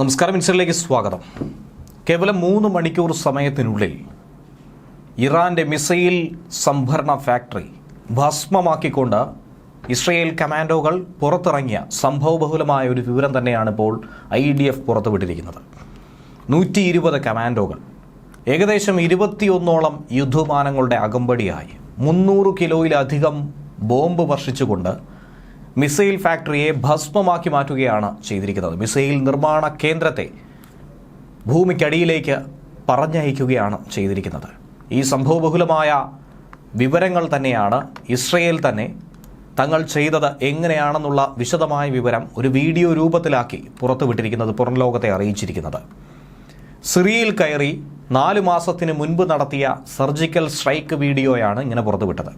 നമസ്കാരം, ഇൻസൈഡിലേക്ക് സ്വാഗതം. കേവലം 3 മണിക്കൂർ സമയത്തിനുള്ളിൽ ഇറാന്റെ മിസൈൽ സംഭരണ ഫാക്ടറി ഭസ്മമാക്കിക്കൊണ്ട് ഇസ്രയേൽ കമാൻഡോകൾ പുറത്തിറങ്ങിയ സംഭവബഹുലമായ ഒരു വിവരം തന്നെയാണ് ഇപ്പോൾ IDF പുറത്തുവിട്ടിരിക്കുന്നത്. 120 കമാൻഡോകൾ ഏകദേശം 21ഓളം യുദ്ധവിമാനങ്ങളുടെ അകമ്പടിയായി 300 കിലോയിലധികം ബോംബ് വർഷിച്ചുകൊണ്ട് മിസൈൽ ഫാക്ടറിയെ ഭസ്മമാക്കി മാറ്റുകയാണ് ചെയ്തിരിക്കുന്നത്. മിസൈൽ നിർമ്മാണ കേന്ദ്രത്തെ ഭൂമിക്കടിയിലേക്ക് പറഞ്ഞയക്കുകയാണ് ചെയ്തിരിക്കുന്നത്. ഈ സംഭവബഹുലമായ വിവരങ്ങൾ തന്നെയാണ് ഇസ്രയേൽ തന്നെ തങ്ങൾ ചെയ്തത് എങ്ങനെയാണെന്നുള്ള വിശദമായ വിവരം ഒരു വീഡിയോ രൂപത്തിലാക്കി പുറത്തുവിട്ടിരിക്കുന്നത്, പുറം ലോകത്തെ അറിയിച്ചിരിക്കുന്നത്. സിറിയയിൽ കയറി 4 മാസത്തിന് മുൻപ് നടത്തിയ സർജിക്കൽ സ്ട്രൈക്ക് വീഡിയോയാണ് ഇങ്ങനെ പുറത്തുവിട്ടത്.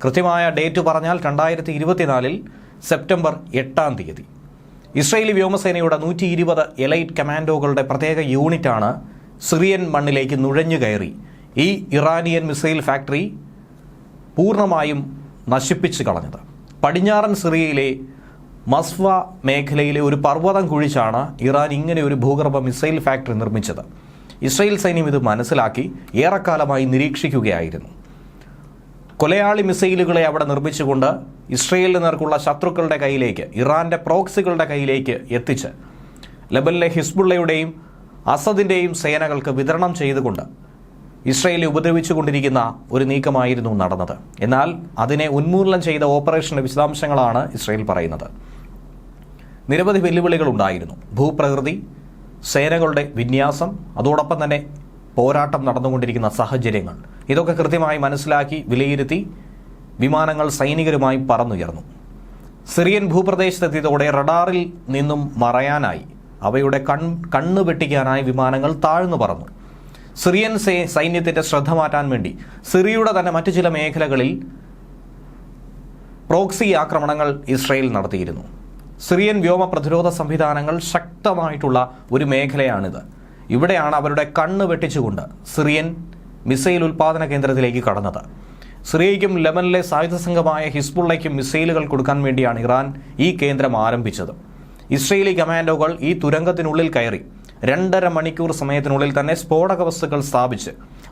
കൃത്യമായ ഡേറ്റ് പറഞ്ഞാൽ 2024 സെപ്റ്റംബർ 8 ഇസ്രയേലി വ്യോമസേനയുടെ 120 എലൈറ്റ് കമാൻഡോകളുടെ പ്രത്യേക യൂണിറ്റാണ് സിറിയൻ മണ്ണിലേക്ക് നുഴഞ്ഞു കയറി ഈ ഇറാനിയൻ മിസൈൽ ഫാക്ടറി പൂർണ്ണമായും നശിപ്പിച്ചു കളഞ്ഞത്. പടിഞ്ഞാറൻ സിറിയയിലെ മസ്വ മേഖലയിലെ ഒരു പർവ്വതം കുഴിച്ചാണ് ഇറാൻ ഇങ്ങനെ ഒരു ഭൂഗർഭ മിസൈൽ ഫാക്ടറി നിർമ്മിച്ചത്. ഇസ്രയേൽ സൈന്യം ഇത് മനസ്സിലാക്കി ഏറെക്കാലമായി നിരീക്ഷിക്കുകയായിരുന്നു. കൊലയാളി മിസൈലുകളെ അവിടെ നിർമ്മിച്ചുകൊണ്ട് ഇസ്രയേലിന് നേർക്കുള്ള ശത്രുക്കളുടെ കയ്യിലേക്ക്, ഇറാന്റെ പ്രോക്സികളുടെ കയ്യിലേക്ക് എത്തിച്ച് ലെബനിലെ ഹിസ്ബുള്ളയുടെയും അസദിൻ്റെയും സേനകൾക്ക് വിതരണം ചെയ്തുകൊണ്ട് ഇസ്രയേലിനെ ഉപദ്രവിച്ചുകൊണ്ടിരിക്കുന്ന ഒരു നീക്കമായിരുന്നു നടന്നത്. എന്നാൽ അതിനെ ഉന്മൂലനം ചെയ്ത ഓപ്പറേഷന്റെ വിശദാംശങ്ങളാണ് ഇസ്രയേൽ പറയുന്നത്. നിരവധി വെല്ലുവിളികൾ ഉണ്ടായിരുന്നു. ഭൂപ്രകൃതി, സേനകളുടെ വിന്യാസം, അതോടൊപ്പം തന്നെ പോരാട്ടം നടന്നുകൊണ്ടിരിക്കുന്ന സാഹചര്യങ്ങൾ, ഇതൊക്കെ കൃത്യമായി മനസ്സിലാക്കി വിലയിരുത്തി വിമാനങ്ങൾ സൈനികരുമായി പറന്നുയർന്നു. സിറിയൻ ഭൂപ്രദേശത്തെത്തിയതോടെ റഡാറിൽ നിന്നും മറയാനായി, അവയുടെ കണ്ണ് വെട്ടിക്കാനായി വിമാനങ്ങൾ താഴ്ന്നു പറന്നു. സിറിയൻ സൈന്യത്തിന്റെ ശ്രദ്ധ മാറ്റാൻ വേണ്ടി സിറിയയുടെ തന്നെ മറ്റു ചില മേഖലകളിൽ പ്രോക്സി ആക്രമണങ്ങൾ ഇസ്രയേൽ നടത്തിയിരുന്നു. സിറിയൻ വ്യോമ പ്രതിരോധ സംവിധാനങ്ങൾ ശക്തമായിട്ടുള്ള ഒരു മേഖലയാണിത്. ഇവിടെയാണ് അവരുടെ കണ്ണ് വെട്ടിച്ചുകൊണ്ട് സിറിയൻ മിസൈൽ ഉൽപ്പാദന കേന്ദ്രത്തിലേക്ക് കടന്നത്. സിറിയയ്ക്കും ലെബനിലെ സായുധ സംഘമായ ഹിസ്ബുള്ളയ്ക്കും മിസൈലുകൾ കൊടുക്കാൻ വേണ്ടിയാണ് ഇറാൻ ഈ കേന്ദ്രം ആരംഭിച്ചത്. ഇസ്രയേലി കമാൻഡോകൾ ഈ തുരങ്കത്തിനുള്ളിൽ കയറി 2.5 മണിക്കൂർ സമയത്തിനുള്ളിൽ തന്നെ സ്ഫോടക വസ്തുക്കൾ സ്ഥാപിച്ച്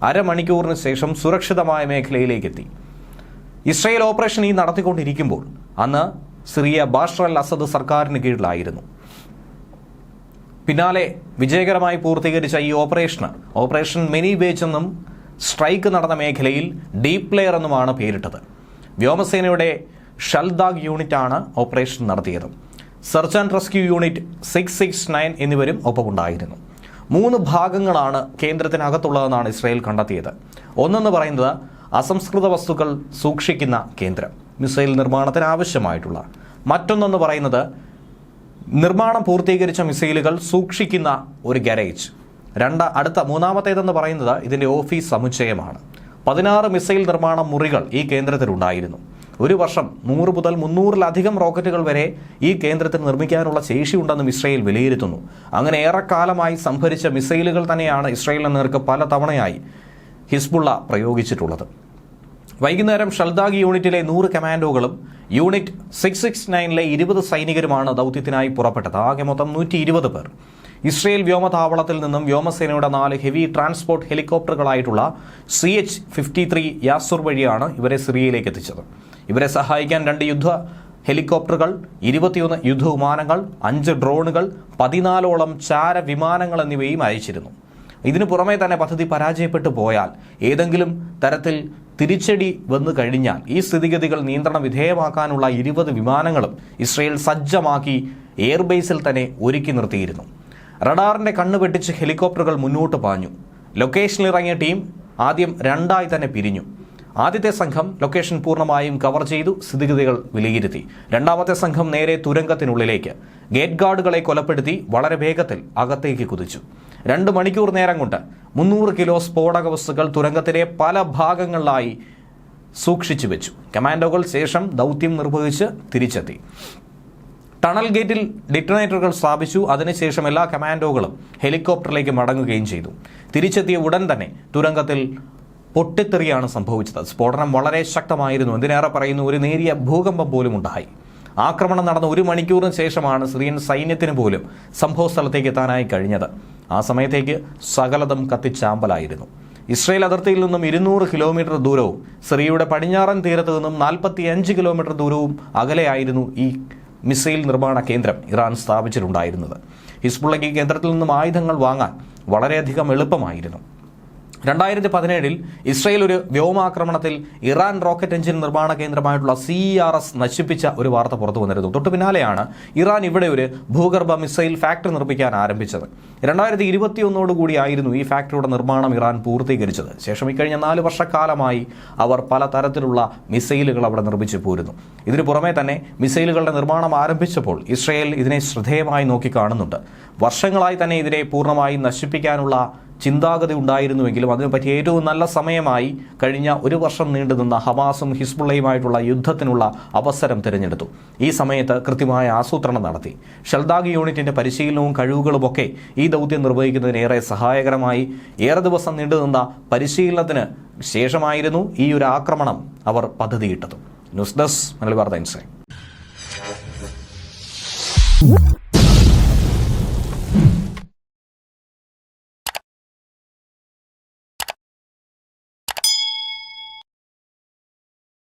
അരമണിക്കൂറിന് ശേഷം സുരക്ഷിതമായ മേഖലയിലേക്ക് എത്തി. ഇസ്രയേൽ ഓപ്പറേഷൻ ഈ നടത്തിക്കൊണ്ടിരിക്കുമ്പോൾ അന്ന് സിറിയ ബാഷർ അൽ അസദ് സർക്കാരിന് കീഴിലായിരുന്നു. പിന്നാലെ വിജയകരമായി പൂർത്തീകരിച്ച ഈ ഓപ്പറേഷൻ മെനി വേജ് എന്നും സ്ട്രൈക്ക് നടന്ന മേഖലയിൽ ഡീപ് ലെയർ എന്നുമാണ് പേരിട്ടത്. വ്യോമസേനയുടെ ഷൽദാഗ് യൂണിറ്റാണ് ഓപ്പറേഷൻ നടത്തിയത്. സെർച്ച് ആൻഡ് റെസ്ക്യൂ യൂണിറ്റ് 669 എന്നിവരും ഒപ്പമുണ്ടായിരുന്നു. 3 ഭാഗങ്ങളാണ് കേന്ദ്രത്തിനകത്തുള്ളതെന്നാണ് ഇസ്രയേൽ കണ്ടെത്തിയത്. ഒന്നെന്ന് പറയുന്നത് അസംസ്കൃത വസ്തുക്കൾ സൂക്ഷിക്കുന്ന കേന്ദ്രം, മിസൈൽ നിർമ്മാണത്തിന് ആവശ്യമായിട്ടുള്ള. മറ്റൊന്നെന്ന് പറയുന്നത് നിർമ്മാണം പൂർത്തീകരിച്ച മിസൈലുകൾ സൂക്ഷിക്കുന്ന ഒരു ഗാരേജ്. മൂന്നാമത്തേതെന്ന് പറയുന്നത് ഇതിൻ്റെ ഓഫീസ് സമുച്ചയമാണ്. 16 മിസൈൽ നിർമ്മാണ മുറികൾ ഈ കേന്ദ്രത്തിലുണ്ടായിരുന്നു. ഒരു വർഷം 100 മുതൽ 300-ലധികം റോക്കറ്റുകൾ വരെ ഈ കേന്ദ്രത്തിൽ നിർമ്മിക്കാനുള്ള ശേഷിയുണ്ടെന്നും ഇസ്രയേൽ വിലയിരുത്തുന്നു. അങ്ങനെ ഏറെക്കാലമായി സംഭരിച്ച മിസൈലുകൾ തന്നെയാണ് ഇസ്രയേലിന് നേർക്ക് പല തവണയായി ഹിസ്ബുള്ള പ്രയോഗിച്ചിട്ടുള്ളത്. വൈകുന്നേരം ഷൽദാഗ് യൂണിറ്റിലെ 100 കമാൻഡോകളും യൂണിറ്റ് 669-ലെ 20 സൈനികരുമാണ് ദൗത്യത്തിനായി പുറപ്പെട്ടത്. ആകെ മൊത്തം 120 പേർ. ഇസ്രയേൽ വ്യോമതാവളത്തിൽ നിന്നും വ്യോമസേനയുടെ 4 ഹെവി ട്രാൻസ്പോർട്ട് ഹെലികോപ്റ്ററുകളായിട്ടുള്ള CH-53 യാസുർ വഴിയാണ് ഇവരെ സിറിയയിലേക്ക് എത്തിച്ചത്. ഇവരെ സഹായിക്കാൻ 2 യുദ്ധ ഹെലികോപ്റ്ററുകൾ, 21 യുദ്ധവിമാനങ്ങൾ, 5 ഡ്രോണുകൾ, 14ഓളം ചാര വിമാനങ്ങൾ എന്നിവയും അയച്ചിരുന്നു. ഇതിനു പുറമെ തന്നെ പദ്ധതി പരാജയപ്പെട്ടു പോയാൽ, ഏതെങ്കിലും തരത്തിൽ തിരിച്ചടി വന്നു കഴിഞ്ഞാൽ ഈ സ്ഥിതിഗതികൾ നിയന്ത്രണ വിധേയമാക്കാനുള്ള 20 വിമാനങ്ങളും ഇസ്രയേൽ സജ്ജമാക്കി എയർബേസിൽ തന്നെ ഒരുക്കി നിർത്തിയിരുന്നു. റഡാറിന്റെ കണ്ണ് വെട്ടിച്ച് ഹെലികോപ്റ്ററുകൾ മുന്നോട്ട് പാഞ്ഞു. ലൊക്കേഷനിൽ ഇറങ്ങിയ ടീം ആദ്യം 2ആയി തന്നെ പിരിഞ്ഞു. ആദ്യത്തെ സംഘം ലൊക്കേഷൻ പൂർണ്ണമായും കവർ ചെയ്തു സ്ഥിതിഗതികൾ വിലയിരുത്തി. രണ്ടാമത്തെ സംഘം നേരെ തുരങ്കത്തിനുള്ളിലേക്ക് ഗേറ്റ് ഗാർഡുകളെ കൊലപ്പെടുത്തി വളരെ വേഗത്തിൽ അകത്തേക്ക് കുതിച്ചു. 2 മണിക്കൂർ നേരം കൊണ്ട് 300 കിലോ സ്ഫോടക വസ്തുക്കൾ തുരങ്കത്തിലെ പല ഭാഗങ്ങളിലായി സൂക്ഷിച്ചു വെച്ചു. കമാൻഡോകൾ ശേഷം ദൗത്യം നിർവഹിച്ച് തിരിച്ചെത്തി. ടണൽ ഗേറ്റിൽ ഡിറ്റണേറ്ററുകൾ സ്ഥാപിച്ചു. അതിനുശേഷം എല്ലാ കമാൻഡോകളും ഹെലികോപ്റ്ററിലേക്ക് മടങ്ങുകയും ചെയ്തു. തിരിച്ചെത്തിയ ഉടൻ തന്നെ തുരങ്കത്തിൽ പൊട്ടിത്തെറിയാണ് സംഭവിച്ചത്. സ്ഫോടനം വളരെ ശക്തമായിരുന്നു. എന്തിനേറെ പറയുന്നു, ഒരു നേരിയ ഭൂകമ്പം പോലും ഉണ്ടായി. ആക്രമണം നടന്ന 1 മണിക്കൂറിന് ശേഷമാണ് സിറിയൻ സൈന്യത്തിന് പോലും സംഭവ സ്ഥലത്തേക്ക് എത്താനായി കഴിഞ്ഞത്. ആ സമയത്തേക്ക് സകലതും കത്തിച്ചാമ്പലായിരുന്നു. ഇസ്രയേൽ അതിർത്തിയിൽ നിന്നും 200 കിലോമീറ്റർ ദൂരവും സിറിയയുടെ പടിഞ്ഞാറൻ തീരത്ത് നിന്നും 45 കിലോമീറ്റർ ദൂരവും അകലെയായിരുന്നു ഈ മിസൈൽ നിർമ്മാണ കേന്ദ്രം ഇറാൻ സ്ഥാപിച്ചിട്ടുണ്ടായിരുന്നത്. ഹിസ്ബുള്ളയ്ക്ക് കേന്ദ്രത്തിൽ നിന്നും ആയുധങ്ങൾ വാങ്ങാൻ വളരെയധികം എളുപ്പമായിരുന്നു. 2017 ഇസ്രയേൽ ഒരു വ്യോമാക്രമണത്തിൽ ഇറാൻ റോക്കറ്റ് എഞ്ചിൻ നിർമ്മാണ കേന്ദ്രമായിട്ടുള്ള CERS നശിപ്പിച്ച ഒരു വാർത്ത പുറത്തു വന്നിരുന്നു. തൊട്ടു പിന്നാലെയാണ് ഇറാൻ ഇവിടെ ഒരു ഭൂഗർഭ മിസൈൽ ഫാക്ടറി നിർമ്മിക്കാൻ ആരംഭിച്ചത്. 2021 കൂടിയായിരുന്നു ഈ ഫാക്ടറിയുടെ നിർമ്മാണം ഇറാൻ പൂർത്തീകരിച്ചത്. ശേഷം ഇക്കഴിഞ്ഞ 4 വർഷക്കാലമായി അവർ പലതരത്തിലുള്ള മിസൈലുകൾ അവിടെ നിർമ്മിച്ചു പോരുന്നു. ഇതിനു പുറമെ തന്നെ മിസൈലുകളുടെ നിർമ്മാണം ആരംഭിച്ചപ്പോൾ ഇസ്രയേൽ ഇതിനെ ശ്രദ്ധേയമായി നോക്കിക്കാണുന്നുണ്ട്. വർഷങ്ങളായി തന്നെ ഇതിനെ പൂർണ്ണമായി നശിപ്പിക്കാനുള്ള ചിന്താഗതി ഉണ്ടായിരുന്നുവെങ്കിലും അതിനെപ്പറ്റി ഏറ്റവും നല്ല സമയമായി കഴിഞ്ഞ 1 വർഷം നീണ്ടുനിന്ന ഹമാസും ഹിസ്ബുള്ളയുമായിട്ടുള്ള യുദ്ധത്തിനുള്ള അവസരം തിരഞ്ഞെടുത്തു. ഈ സമയത്ത് കൃത്യമായ ആസൂത്രണം നടത്തി. ഷൽദാഗ് യൂണിറ്റിന്റെ പരിശീലനവും കഴിവുകളുമൊക്കെ ഈ ദൗത്യം നിർവഹിക്കുന്നതിന് ഏറെ സഹായകരമായി. ഏറെ ദിവസം നീണ്ടുനിന്ന പരിശീലനത്തിന് ശേഷമായിരുന്നു ഈ ഒരു ആക്രമണം അവർ പദ്ധതിയിട്ടത്. ന്യൂസ് ഡെസ്ക് മലയാളി വാർത്ത ഇൻസൈറ്റ്.